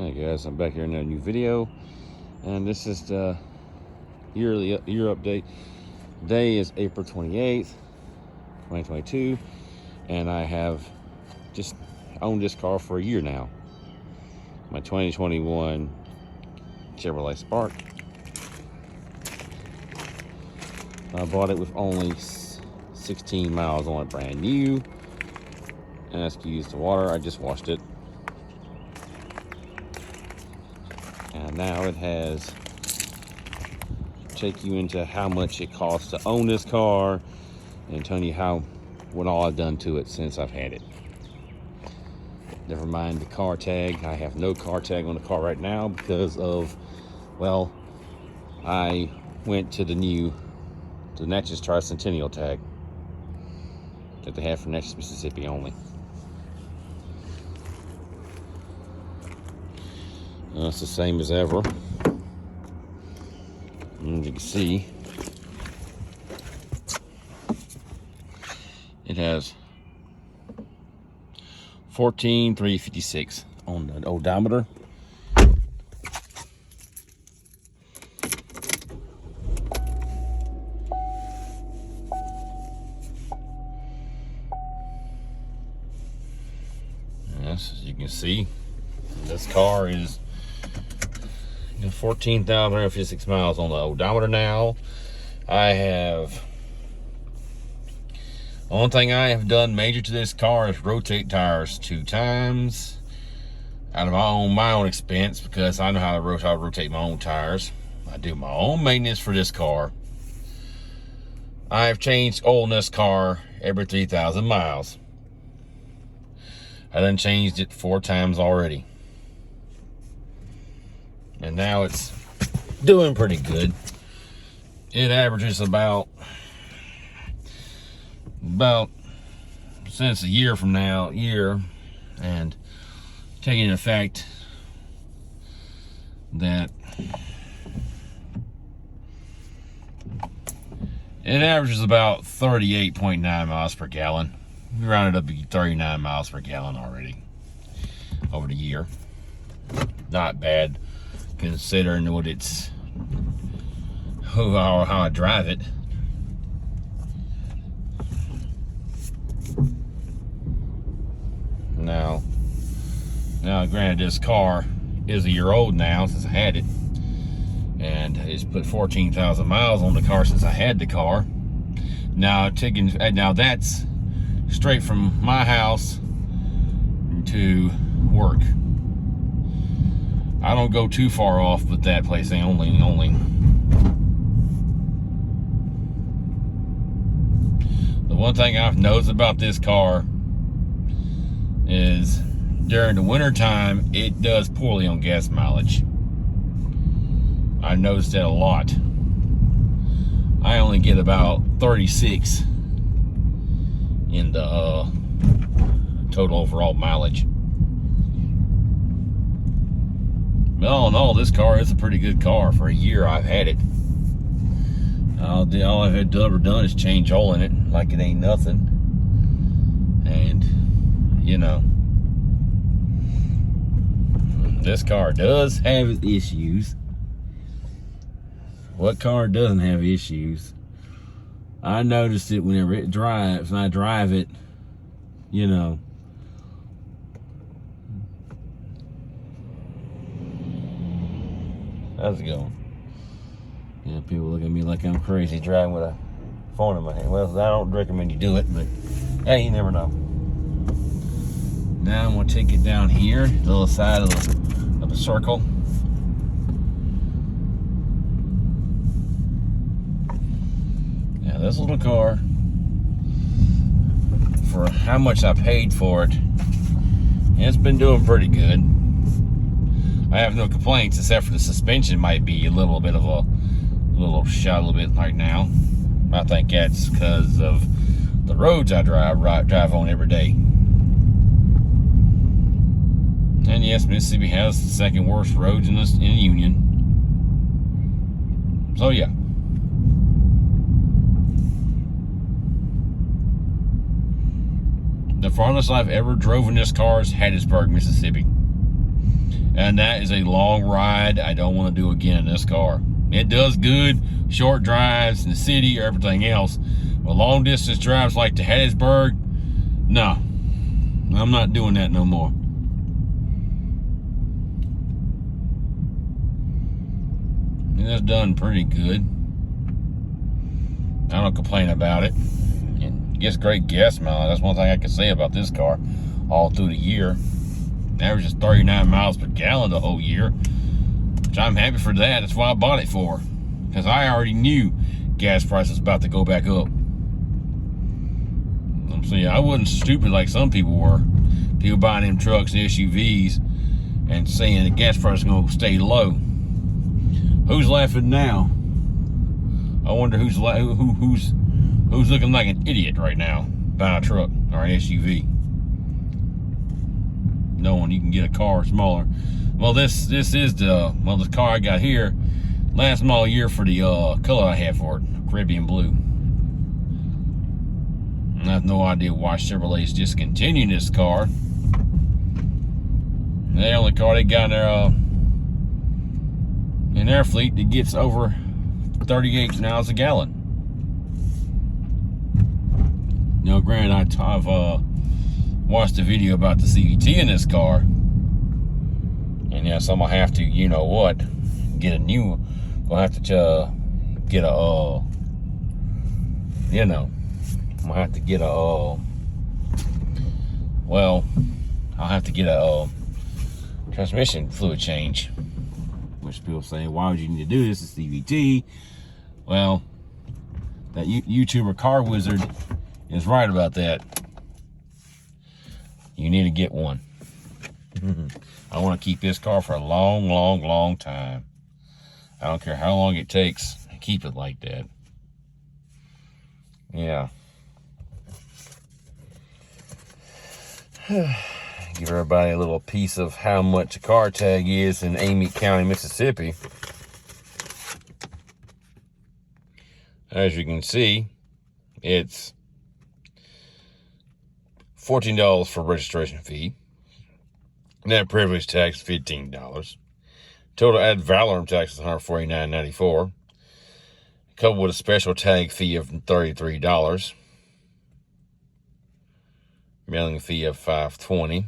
Hey guys, I'm back here in a new video, and this is the year update. Today is April 28th, 2022, and I have just owned this car for a year now. My 2021 Chevrolet Spark. I bought it with only 16 miles on it, brand new. And excuse the water, I just washed it. And now it has take you into how much it costs to own this car and tell you what all I've done to it since I've had it. Never mind the car tag. I have no car tag on the car right now because of, well, I went to the Natchez Tricentennial tag that they have for Natchez, Mississippi only. It's the same as ever. And as you can see, it has 14,356 on the odometer. Yes, as you can see, this car is 14,156 miles on the odometer now. Only thing I have done major to this car is rotate tires 2 times out of my own expense, because I know how to rotate my own tires. I do my own maintenance for this car. I have changed oil in this car every 3,000 miles. I done changed it 4 times already. And now it's doing pretty good. It averages about since a year, and taking into effect that it averages about 38.9 miles per gallon. We rounded up to 39 miles per gallon already over the year. Not bad, considering how I drive it. Now granted, this car is a year old now since I had it, and it's put 14,000 miles on the car since I had the car. Now that's straight from my house to work. I don't go too far off, but that place ain't only. The one thing I've noticed about this car is during the winter time, it does poorly on gas mileage. I noticed that a lot. I only get about 36 in the total overall mileage. All in all, this car is a pretty good car. For a year I've had it. All I've ever done is change oil in it like it ain't nothing. And, this car does have its issues. What car doesn't have issues? I noticed it whenever it drives, and I drive it, How's it going? People look at me like I'm crazy driving with a phone in my hand. Well, I don't recommend you do it, but hey, you never know. Now I'm gonna take it down here, the little side of the circle. Yeah, this little car, for how much I paid for it, it's been doing pretty good. I have no complaints, except for the suspension might be a little bit right now. I think that's because of the roads I drive on every day. And yes, Mississippi has the second worst roads in the Union. So yeah. The farthest I've ever drove in this car is Hattiesburg, Mississippi. And that is a long ride I don't want to do again in this car. It does good, short drives in the city or everything else. But long distance drives like to Hattiesburg, no. I'm not doing that no more. It's done pretty good. I don't complain about it. It gets great gas mileage. That's one thing I can say about this car all through the year. Averages 39 miles per gallon the whole year, which I'm happy for that. That's why I bought it for, because I already knew gas prices about to go back up. I'm saying I wasn't stupid like some people were. People buying them trucks and SUVs and saying the gas price is going to stay low. Who's laughing now? I wonder who's looking like an idiot right now buying a truck or an SUV, knowing you can get a car smaller. Well, this is the car I got here, last model year for the color I had for it, Caribbean blue. I have no idea why Chevrolet's discontinuing this car. The only car they got in their fleet that gets over 38 miles a gallon. Now, granted, I've watched a video about the CVT in this car, and yes, I'm gonna have to, you know what, get a new. Gonna have to get a you know, I'm gonna have to get a well, I'll have to get a transmission fluid change. Which people say, why would you need to do this? It's CVT. Well, that YouTuber Car Wizard is right about that. You need to get one. I want to keep this car for a long, long, long time. I don't care how long it takes to keep it like that. Yeah. Give everybody a little piece of how much a car tag is in Amite County, Mississippi. As you can see, it's $14 for registration fee. Net privilege tax, $15. Total ad valorem tax is $149.94. Coupled with a special tag fee of $33. Mailing fee of $5.20.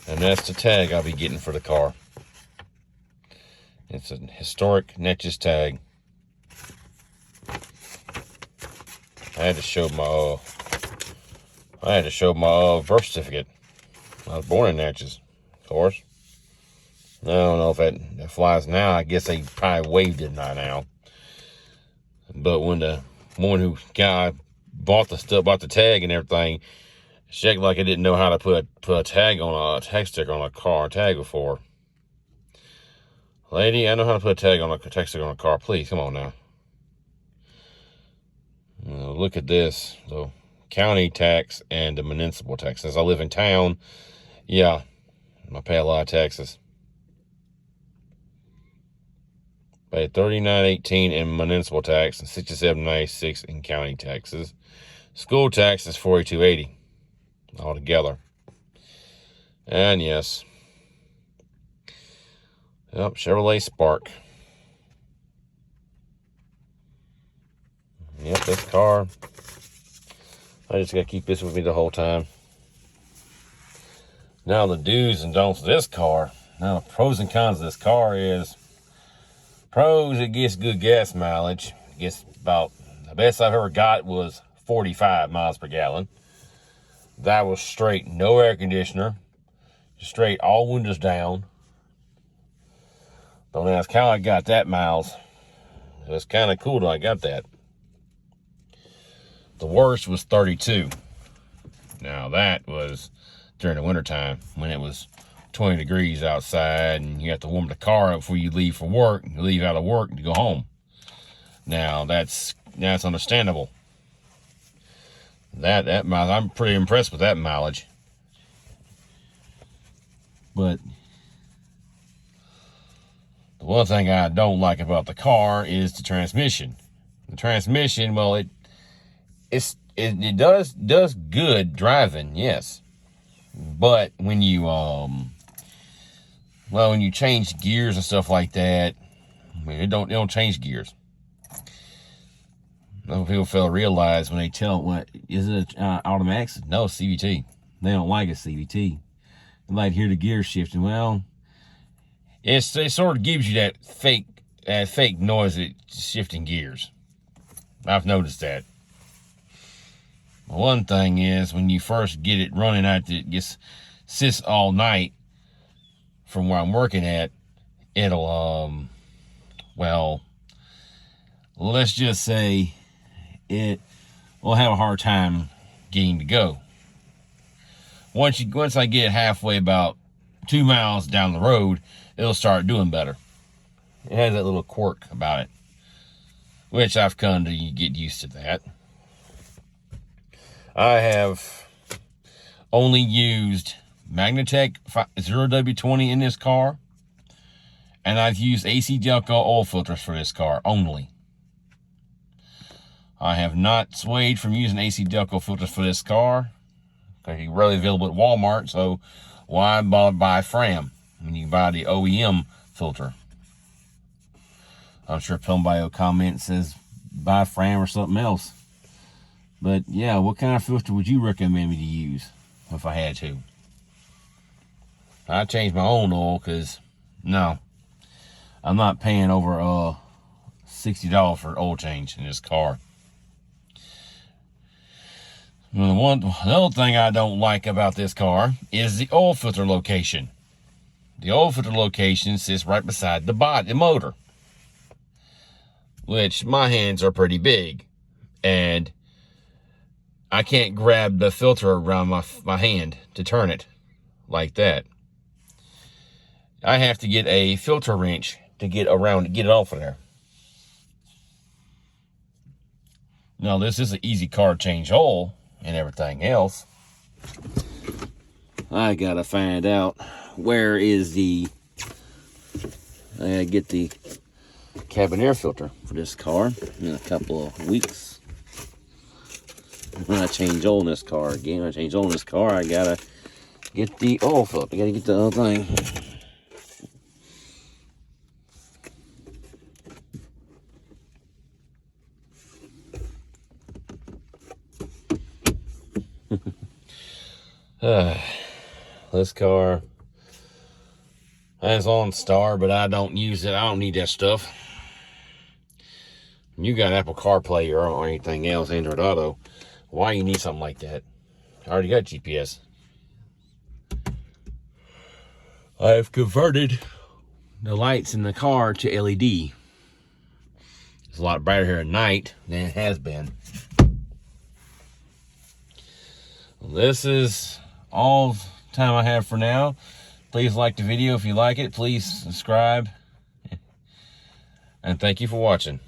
And that's the tag I'll be getting for the car. It's a historic Natchez tag. I had to show my birth certificate. I was born in Natchez, of course. I don't know if that flies now. I guess they probably waived it by now. But when the woman who bought the tag and everything, she acted like I didn't know how to put a tag on a tag sticker on a car tag before. Lady, I know how to put a tag on a tag sticker on a car. Please, come on now. Look at this. The county tax and the municipal tax. Since I live in town, yeah, I pay a lot of taxes. Pay $39.18 in municipal tax and $67.96 in county taxes. School tax is $42.80 altogether. And yes, yep, Chevrolet Spark. Yep, this car, I just gotta keep this with me the whole time. Now the do's and don'ts of this car. Now the pros and cons of this car is, pros, it gets good gas mileage. It gets about, the best I've ever got was 45 miles per gallon. That was straight, no air conditioner, straight, all windows down. Don't ask how I got that miles. It was kind of cool that I got that. The worst was 32. Now that was during the wintertime when it was 20 degrees outside and you have to warm the car up before you leave for work. You leave out of work to go home. Now that's understandable. That mileage, I'm pretty impressed with that mileage. But the one thing I don't like about the car is the transmission. The transmission, well, it's it does good driving, yes. But when you when you change gears and stuff like that, I mean, it don't change gears. Most people fail to realize when they tell what is it automatic? No, CVT. They don't like a CVT. They like to hear the gear shifting. Well, it sort of gives you that fake noise that it's shifting gears. I've noticed that. One thing is when you first get it running out, it just sits all night. From where I'm working at, it'll well, let's just say it will have a hard time getting to go. Once I get halfway, about 2 miles down the road, it'll start doing better. It has that little quirk about it, which I've come to get used to that. I have only used Magnatec 0W20 in this car, and I've used AC Delco oil filters for this car only. I have not swayed from using AC Delco filters for this car. They're rarely available at Walmart, so why bother buy Fram when you can buy the OEM filter? I'm sure somebody will comment and says buy Fram or something else. But yeah, what kind of filter would you recommend me to use if I had to? I changed my own oil because no, I'm not paying over $60 for oil change in this car. The other thing I don't like about this car is the oil filter location. The oil filter location sits right beside the motor, which my hands are pretty big, and I can't grab the filter around my hand to turn it like that. I have to get a filter wrench to get it off of there. Now, this is an easy car change oil and everything else. I gotta find out where is I gotta get the cabin air filter for this car in a couple of weeks. When I change oil in this car again, I gotta get the oil filter. I gotta get the other thing. This car has OnStar, but I don't use it. I don't need that stuff. You got Apple CarPlay or anything else, Android Auto. Why you need something like that? I already got GPS. I've converted the lights in the car to LED. It's a lot brighter here at night than it has been. This is all the time I have for now. Please like the video if you like it. Please subscribe. And thank you for watching.